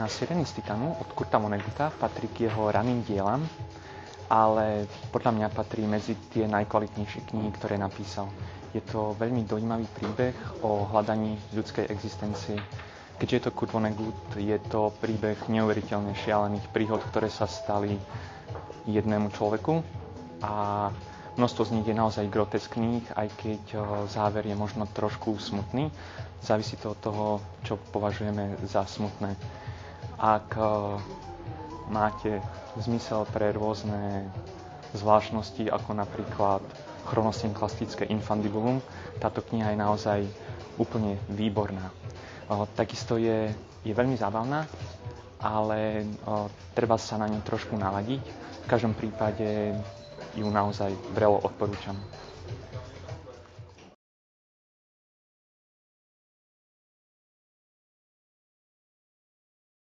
kniha Sireny z Titanu od Kurta Vonnegutta patrí k jeho raným dielam, ale podľa mňa patrí medzi tie najkvalitnejšie knihy, ktoré napísal. Je to veľmi dojímavý príbeh o hľadaní ľudskej existencie. Keďže je to Kurt Vonnegut, je to príbeh neuveriteľne šialených príhod, ktoré sa stali jednému človeku a množstvo z nich je naozaj groteskných, aj keď záver je možno trošku smutný. Závisí to od toho, čo považujeme za smutné. Ak máte zmysel pre rôzne zvláštnosti, ako napríklad chronosynchlastické infundibulum, táto kniha je naozaj úplne výborná. Takisto je veľmi zábavná, ale treba sa na ňu trošku naladiť. V každom prípade ju naozaj vrelo odporúčam.